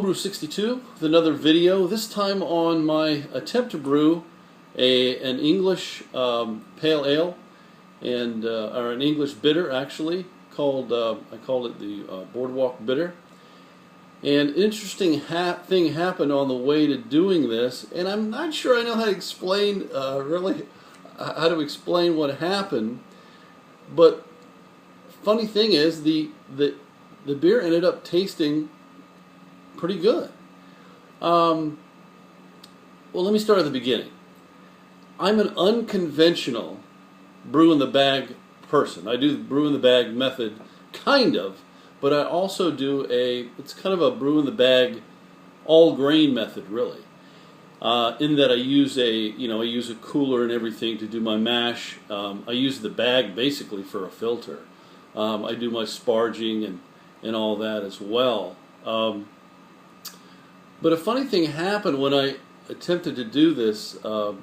Homebrew 62 with another video, this time on my attempt to brew an English pale ale, and or an English bitter actually, called I called it the Boardwalk bitter. And an interesting thing happened on the way to doing this, and I'm not sure I know how to explain really how to explain what happened. But funny thing is, the beer ended up tasting pretty good. Well, let me start at the beginning. I'm an unconventional brew in the bag person. I do the brew in the bag method, kind of, but I also do it's kind of a brew in the bag all grain method, really. In that I use a cooler and everything to do my mash. I use the bag basically for a filter. I do my sparging and all that as well. But a funny thing happened when I attempted to do this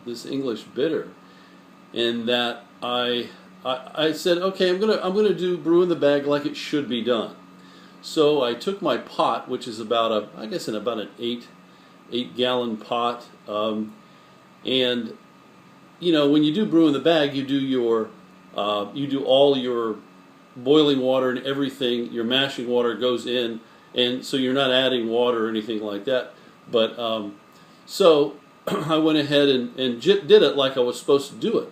this English bitter, in that I said, okay, I'm gonna do brew in the bag like it should be done. So I took my pot, which is about an 8-gallon pot, and when you do brew in the bag, you do all your boiling water and everything. Your mashing water goes in, and so you're not adding water or anything like that. But so I went ahead and did it like I was supposed to do it.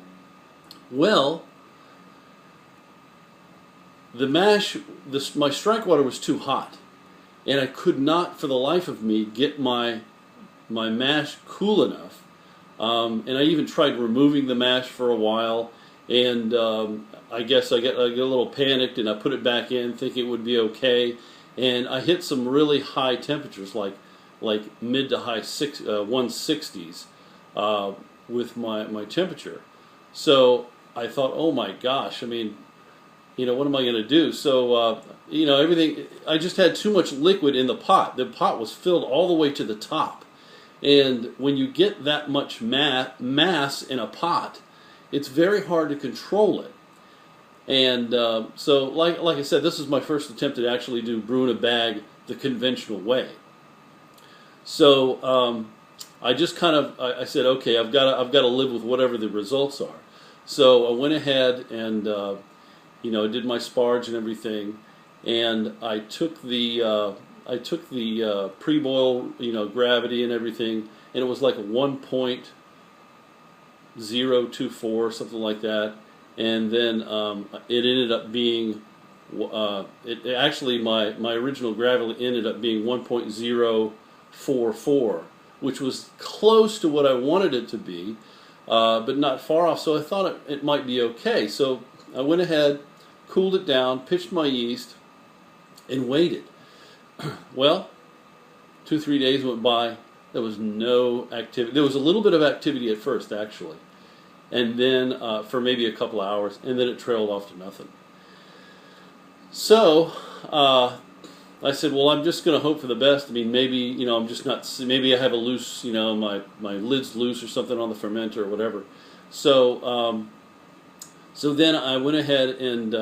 Well, my strike water was too hot, and I could not for the life of me get my mash cool enough. And I even tried removing the mash for a while, and I guess I get a little panicked, and I put it back in thinking it would be okay, and I hit some really high temperatures, like mid to high 160s with my temperature. So I thought, oh my gosh, I mean, what am I going to do? So everything, I just had too much liquid in the pot. The pot was filled all the way to the top, and when you get that much mass in a pot, it's very hard to control it. And so, like I said, this is my first attempt to actually do brew in a bag the conventional way. So I just kind of I said, okay, I've got to live with whatever the results are. So I went ahead and I did my sparge and everything, and I took the pre-boil gravity and everything, and it was like a 1.024, something like that. And then it ended up being actually my original gravity ended up being 1.044, which was close to what I wanted it to be, but not far off. So I thought it might be okay. So I went ahead, cooled it down, pitched my yeast, and waited. Well, 2-3 days went by. There was no activity. There was a little bit of activity at first, actually, and then for maybe a couple hours, and then it trailed off to nothing. So I said, well, I'm just going to hope for the best. I mean, maybe I'm just not. Maybe I have a loose, my lid's loose or something on the fermenter or whatever. So so then I went ahead and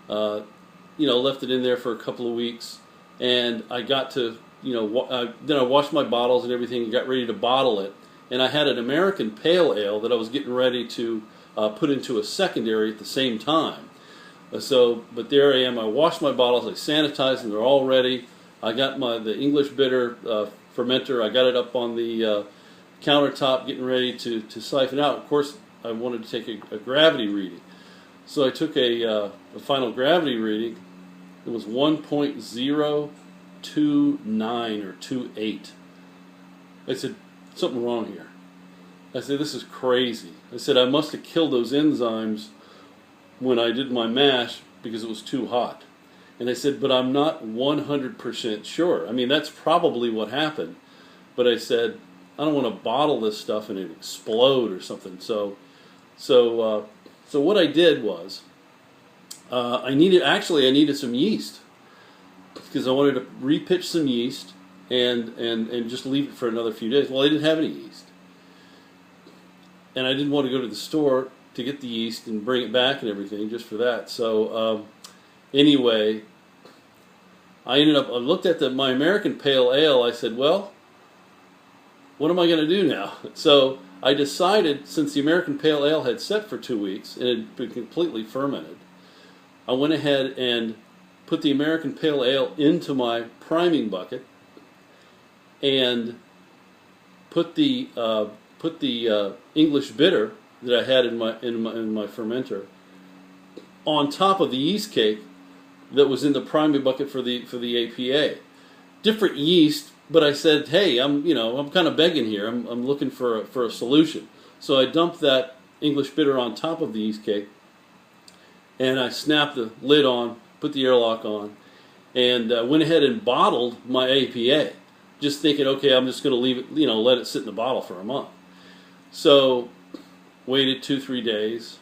left it in there for a couple of weeks, and I got to then I washed my bottles and everything and got ready to bottle it. And I had an American pale ale that I was getting ready to put into a secondary at the same time. But there I am. I washed my bottles, I sanitized them, they're all ready. I got the English bitter fermenter. I got it up on the countertop, getting ready to siphon out. Of course, I wanted to take a gravity reading, so I took a final gravity reading. It was 1.029 or 28. I said, something wrong here. I said, this is crazy. I said, I must have killed those enzymes when I did my mash because it was too hot. And I said, but I'm not 100% sure. I mean, that's probably what happened. But I said, I don't want to bottle this stuff and it explode or something. So what I did was, I needed some yeast, because I wanted to repitch some yeast and just leave it for another few days. Well, I didn't have any yeast, and I didn't want to go to the store to get the yeast and bring it back and everything just for that. So anyway, I looked at my American Pale Ale. I said, well, what am I going to do now? So I decided, since the American Pale Ale had set for 2 weeks and it had been completely fermented, I went ahead and put the American Pale Ale into my priming bucket and put the English bitter that I had in my fermenter on top of the yeast cake that was in the priming bucket for the APA. Different yeast, but I said, hey, I'm kind of begging here. I'm looking for a solution. So I dumped that English bitter on top of the yeast cake, and I snapped the lid on, put the airlock on, and went ahead and bottled my APA, just thinking, okay, I'm just going to leave it, let it sit in the bottle for a month. So waited 2-3 days.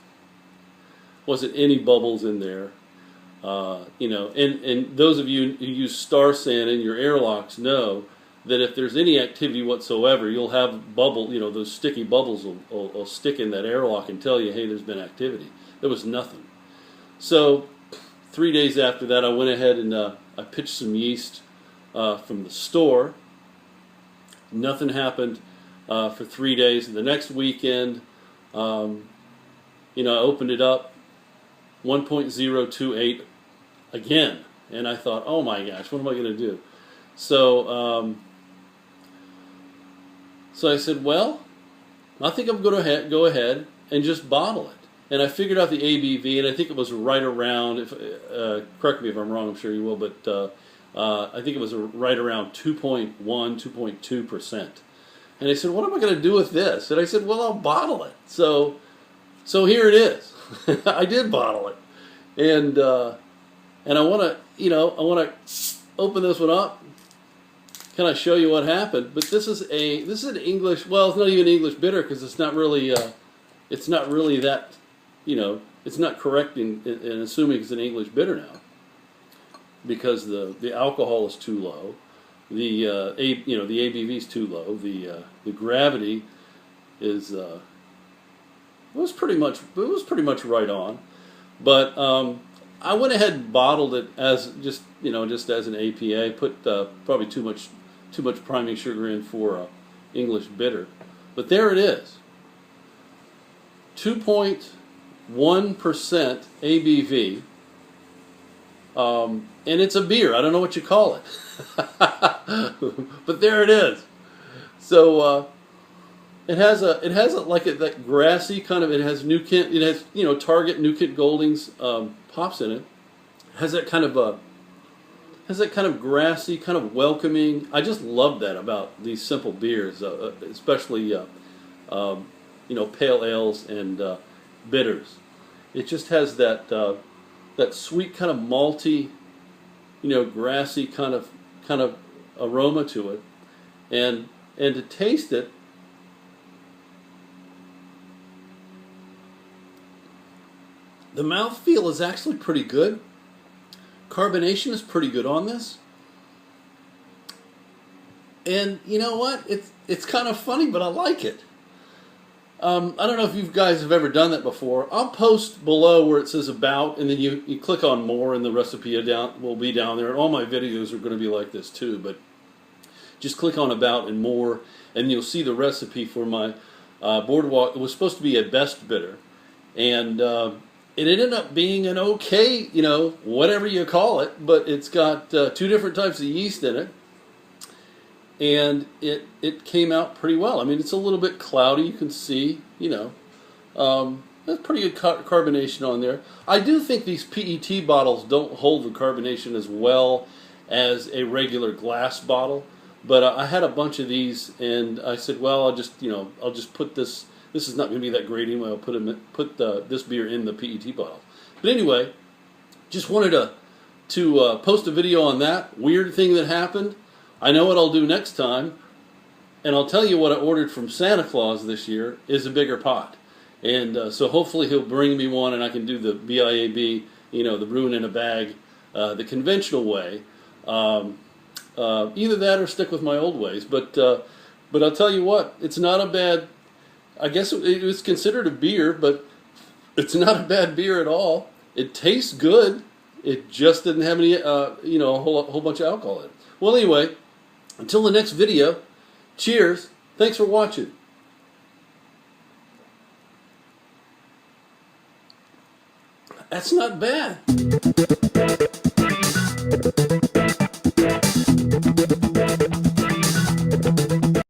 Wasn't any bubbles in there. And those of you who use star sand in your airlocks know that if there's any activity whatsoever, you'll have those sticky bubbles will stick in that airlock and tell you, hey, there's been activity. There was nothing. So 3 days after that, I went ahead and I pitched some yeast from the store. Nothing happened for 3 days. The next weekend, I opened it up, 1.028 again, and I thought, oh my gosh, what am I going to do? So I said, well, I think I'm going to go ahead and just bottle it. And I figured out the ABV, and I think it was right around, correct me if I'm wrong, I'm sure you will, but I think it was right around 2.1, 2.2%. And I said, what am I going to do with this? And I said, well, I'll bottle it. So here it is. I did bottle it. And I want to, open this one up. Can I show you what happened? But this is an English, well, it's not even English bitter because it's not really that, it's not correct in assuming it's an English bitter now, because the alcohol is too low, the ABV is too low, the gravity is it was pretty much right on, but I went ahead and bottled it as just as an APA. Put probably too much priming sugar in for English bitter, but there it is. 2.1% ABV, and it's a beer. I don't know what you call it, but there it is. So it has that grassy kind of. It has New Kent. It has Target New Kent Goldings hops in it. Has that kind of grassy, kind of welcoming. I just love that about these simple beers, especially pale ales and bitters. It just has that sweet kind of malty, grassy kind of aroma to it, and to taste it, the mouthfeel is actually pretty good. Carbonation is pretty good on this. And you know what? It's kind of funny, but I like it. I don't know if you guys have ever done that before. I'll post below where it says about, and then you click on more, and the recipe will be down there. And all my videos are going to be like this too, but just click on about and more, and you'll see the recipe for my Boardwalk. It was supposed to be a best bitter, and it ended up being an okay, whatever you call it, but it's got 2 different types of yeast in it. And it came out pretty well. I mean, it's a little bit cloudy. You can see, there's pretty good carbonation on there. I do think these PET bottles don't hold the carbonation as well as a regular glass bottle. But I had a bunch of these, and I said, well, I'll just put this. This is not going to be that great anyway. I'll put this beer in the PET bottle. But anyway, just wanted to post a video on that weird thing that happened. I know what I'll do next time, and I'll tell you what I ordered from Santa Claus this year is a bigger pot. And so hopefully he'll bring me one, and I can do the BIAB, the brewing in a bag, the conventional way. Either that or stick with my old ways. But I'll tell you what, it's not a bad, I guess it was considered a beer, but it's not a bad beer at all. It tastes good. It just didn't have any, you know, a whole bunch of alcohol in it. Well, anyway, until the next video, cheers. Thanks for watching. That's not bad.